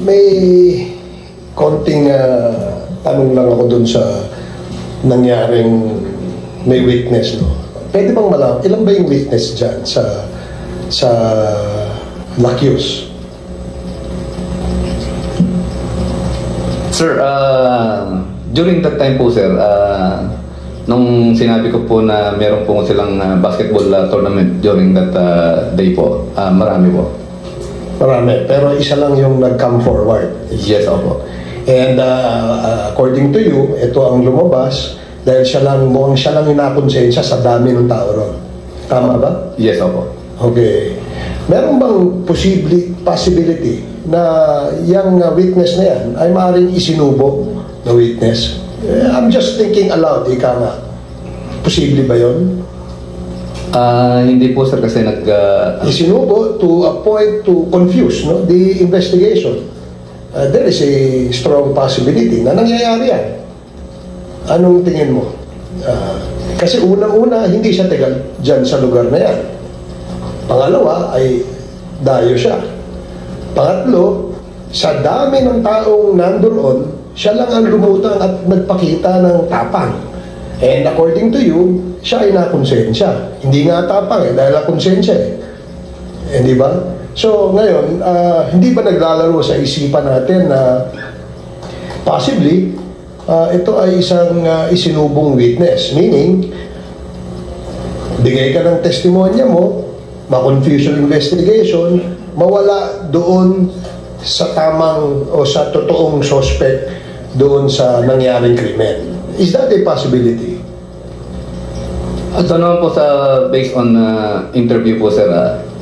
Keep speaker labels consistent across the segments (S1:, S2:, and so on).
S1: May konting tanong lang ako dun sa nangyaring may witness, no? Pwede bang malaman, ilan ba yung witness dyan sa Lakyus?
S2: Sir, during that time po, sir, nung sinabi ko po na meron po silang basketball tournament during that day po, marami po.
S1: Marami, pero isa lang yung nag-come forward.
S2: Yes, opo.
S1: And according to you, ito ang lumabas dahil mukhang siya lang yung nakonsensya sa dami ng tao ron. Tama ba?
S2: Yes, opo.
S1: Okay. Meron bang possibility na yung witness na yan ay maaaring isinubo na witness? I'm just thinking aloud, ika nga. Posible ba yun?
S2: Hindi po, sir, kasi
S1: isinubo to a point to confuse, no, the investigation. There is a strong possibility na nangyayari yan. Anong tingin mo? Kasi unang-una, hindi siya tagal dyan sa lugar na yan. Pangalawa ay dayo siya. Pangatlo, sa dami ng taong nandoon, siya lang ang lumutang at nagpakita ng tapang. And according to you, siya ay nakonsensya. Hindi nga tapang dahil nakonsensya Di ba? So ngayon, hindi ba naglalaro sa isipan natin na possibly ito ay isang isinubong witness? Meaning, bigay ka ng testimonya mo, ma-confuse yung investigation, mawala doon sa tamang o sa totoong suspect doon sa nangyaring krimen. Is that a possibility?
S2: Ito naman po based on interview po, sir,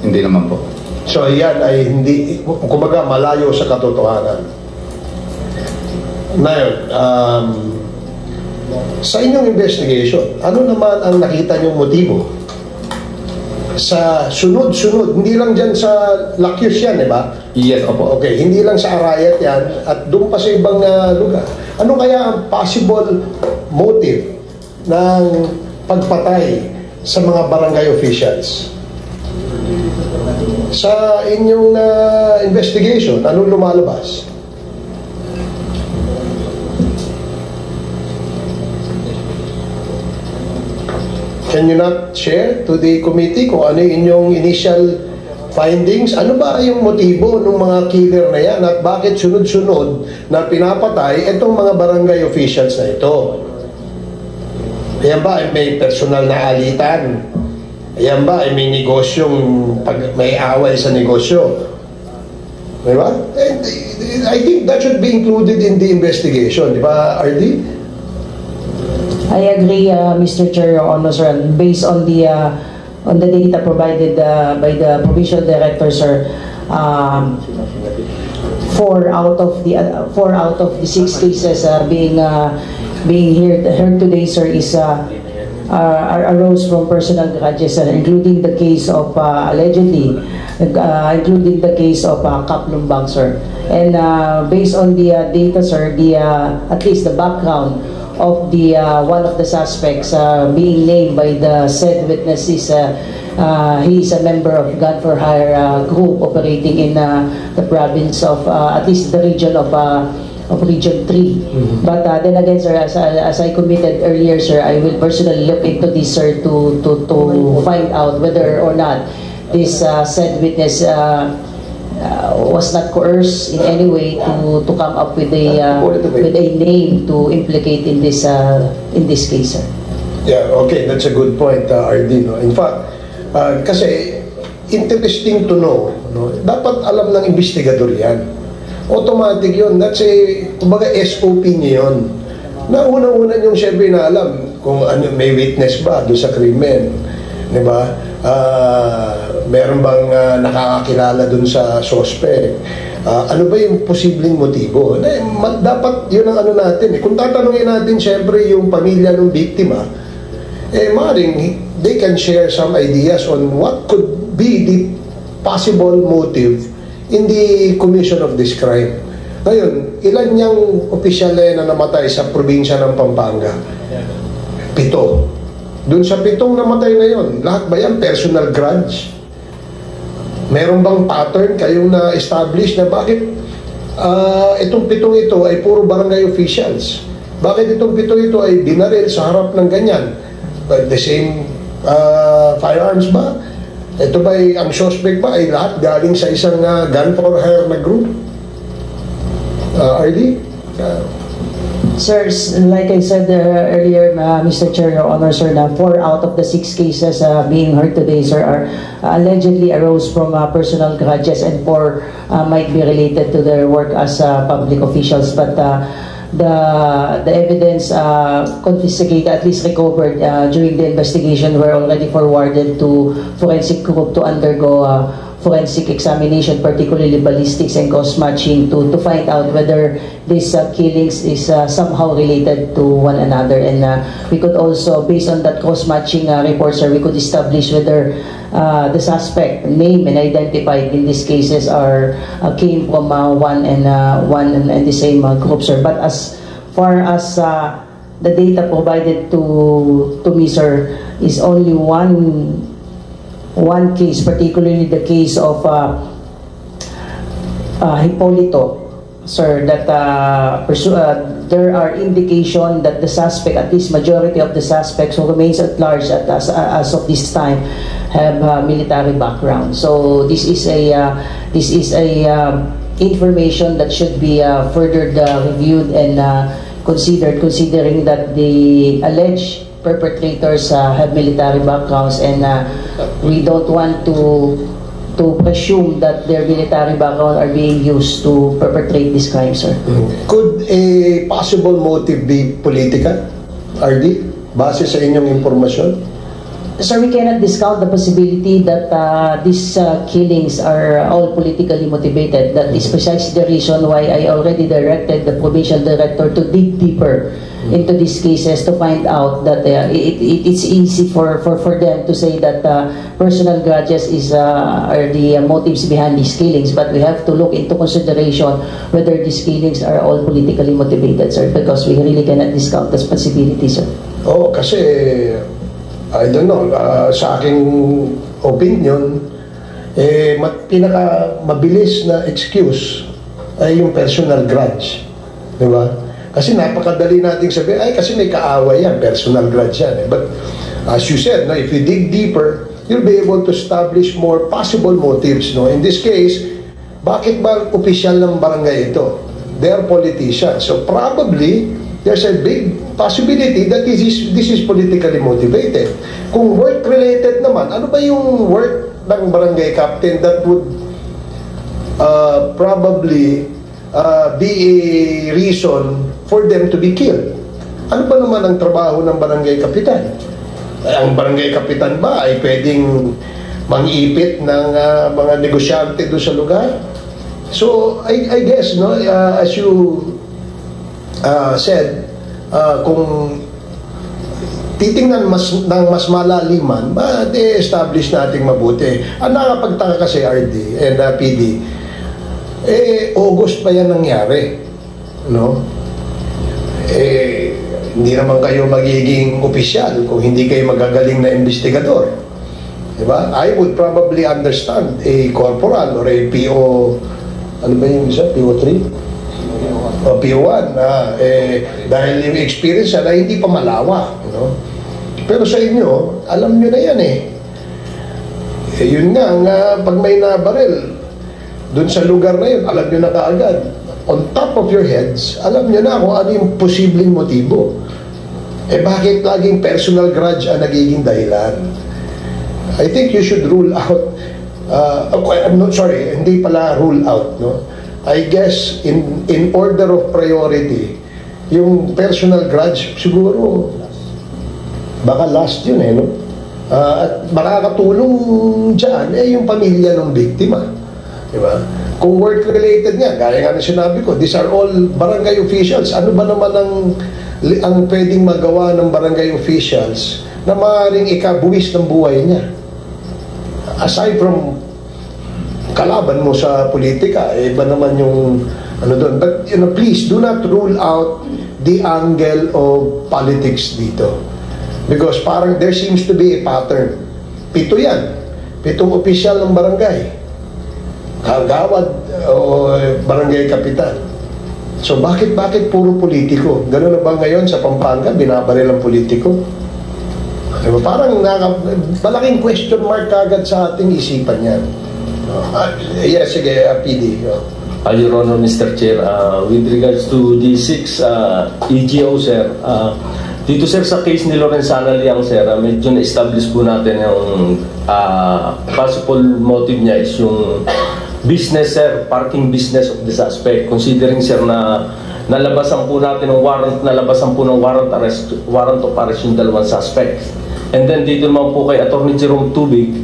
S2: hindi naman po.
S1: So yan ay hindi, kumbaga malayo sa katotohanan. Ngayon, sa inyong investigation, ano naman ang nakita niyong motibo? Sa sunod-sunod, hindi lang dyan sa Lakyus yan, di ba?
S2: Yes, opo.
S1: Okay, hindi lang sa Arayat yan, at doon pa sa ibang lugar. Ano kaya ang possible motive ng pagpatay sa mga barangay officials? Sa inyong investigation, anong lumalabas? Can you not share to the committee kung ano yung inyong initial findings? Ano ba yung motibo ng mga killer na yan at bakit sunod-sunod na pinapatay itong mga barangay officials na ito? Ayan ba ay may personal na alitan? Ayan ba ay may negosyong may away sa negosyo? Diba? And I think that should be included in the investigation. Diba, RD?
S3: I agree, Mr. Chair, Your Honor, sir. Based on the data provided by the provincial director, sir, 4 out of the 6 cases being heard today, sir, is arose from personal grudges, including the case of allegedly, including the case of Kap Lumbang, sir. And based on the data, sir, at least the background of the one of the suspects being named by the said witness is he is a member of Gun for Hire group operating in the province of at least the region of Region 3. But then again, sir, as I committed earlier, sir, I will personally look into this, sir, to find out whether or not this said witness was not coerced in any way to come up with a name to implicate in this case, sir.
S1: Yeah, okay, that's a good point, RD. No? In fact, kasi interesting to know, no? Dapat alam ng investigador yan. Automatic yun. That's a, kumbaga, SOP niya yun. Na unang-una yung siyempre na alam kung ano, may witness ba doon sa krimen. Diba? Meron bang nakakakilala doon sa suspect? Ano ba yung posibleng motibo? Dapat yun ang ano natin. Kung tatanungin natin siyempre yung pamilya ng biktima, maaaring they can share some ideas on what could be the possible motive in the commission of this crime. Ngayon, ilan niyang opisyal na namatay sa probinsya ng Pampanga? 7. Doon sa 7 namatay na yon, lahat ba yan personal grudge? Meron bang pattern kayong na-establish na bakit itong 7 ito ay puro barangay officials? Bakit itong 7 ito ay binaril sa harap ng ganyan? The same firearms ba? Ito ba ang suspect ba ay lahat galing sa isang gun for hire na group? RD?
S3: Sir, like I said earlier, Mr. Chair, Your Honor, sir, na 4 out of the 6 cases being heard today, sir, are allegedly arose from personal grudges, and 4 might be related to their work as public officials. But the evidence confiscated, at least recovered during the investigation, were already forwarded to forensic group to undergo forensic examination, particularly ballistics and cross matching, to find out whether these killings is somehow related to one another. And we could also, based on that cross matching report, sir, we could establish whether the suspect named and identified in these cases are came from one and the same group, sir. But as far as the data provided to me, sir, is only one case, particularly the case of Hipolito, sir, that there are indication that the suspect, at least majority of the suspects who remains at large as of this time, have military background. So this is a information that should be further reviewed and considered, considering that the alleged perpetrators have military backgrounds, and we don't want to presume that their military background are being used to perpetrate this crime, sir.
S1: Could a possible motive be political, RD, base sa inyong impormasyon?
S3: Sir, we cannot discount the possibility that these killings are all politically motivated. That is precisely the reason why I already directed the provincial director to dig deeper into these cases to find out that it's easy for them to say that personal grudges are the motives behind these killings, but we have to look into consideration whether these killings are all politically motivated, sir, because we really cannot discount this possibility, sir.
S1: Oo, kasi I don't know, sa aking opinion, pinaka mabilis na excuse ay yung personal grudge. Di ba? Kasi napakadali nating sabihin, ay kasi may kaaway yan, personal grudge yan. But as you said, no, if you dig deeper, you'll be able to establish more possible motives. No? In this case, bakit ba opisyal ng barangay ito? They are politicians. So probably, there's a big possibility that this is politically motivated. Kung work-related naman, ano ba yung work ng barangay captain that would probably be a reason for them to be killed? Ano ba naman ang trabaho ng barangay kapitan? Ang barangay kapitan ba ay pwedeng mangipit ng mga negosyante doon sa lugar? So, I guess, no, as you said, kung titingnan ng mas malaliman, ma-establish natin mabuti. Ang nakapagtaka kasi RD and PD, August pa yan nangyari. No? Hindi naman kayo magiging opisyal kung hindi kayo magagaling na investigador. Diba? I would probably understand a corporal or a PO, ano ba yung isa? PO3? O PO1 dahil yung experience na hindi pa malawak, no? Pero sa inyo, alam nyo na yan yun nga, pag may nabaril dun sa lugar na yun, alam nyo na kaagad, on top of your heads, alam nyo na kung ano yung posibleng motibo. Bakit laging personal grudge ang nagiging dahilan? I think you should rule out I'm not sorry, hindi pala rule out, no? I guess in order of priority, yung personal grudge siguro baka last yun no? At makakatulong dyan yung pamilya ng biktima, diba? Kung work related nga, gaya nga na sinabi ko, these are all barangay officials. Ano ba naman ang pwedeng magawa ng barangay officials na maaaring ikabuwis ng buhay niya aside from kalaban mo sa politika, iba naman yung ano doon. But please do not rule out the angle of politics dito, because parang there seems to be a pattern. 7 yan, 7 opisyal ng barangay, kagawad o barangay kapitan. So bakit puro politiko? Ganun na ba ngayon sa Pampanga, binabaril ang politiko? Diba? Parang malaking question mark kagad sa ating isipan yan. Yes, sige, PD.
S4: Your Honor, Mr. Chair, with regards to the 6 EGO, sir, dito sir sa case ni Lorenzana Liang, sir, medyo na-establish po natin yung possible motive niya is yung business, sir, parking business of the suspect. Considering, sir, na nalabasan po natin ng warrant of arrest yung dalawang suspects. And then dito naman po kay Attorney Jerome Tubig,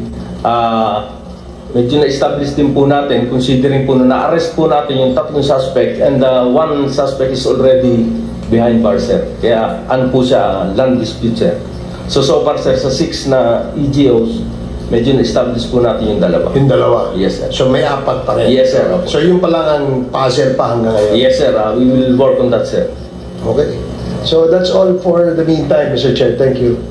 S4: medyo na-establish din po natin, considering po na na-arrest po natin yung 3 suspect and 1 suspect is already behind bars, sir. Kaya ano po siya, land dispute, sir. So far, sir, sa 6 na EGOs, medyo na-establish po natin yung dalawa.
S1: Yung dalawa?
S4: Yes, sir.
S1: So may 4 pa rin?
S4: Yes, sir.
S1: So yung pa lang ang puzzle pa hanggang ngayon?
S4: Yes, sir. We will work on that, sir.
S1: Okay. So that's all for the meantime, Mr. Chair. Thank you.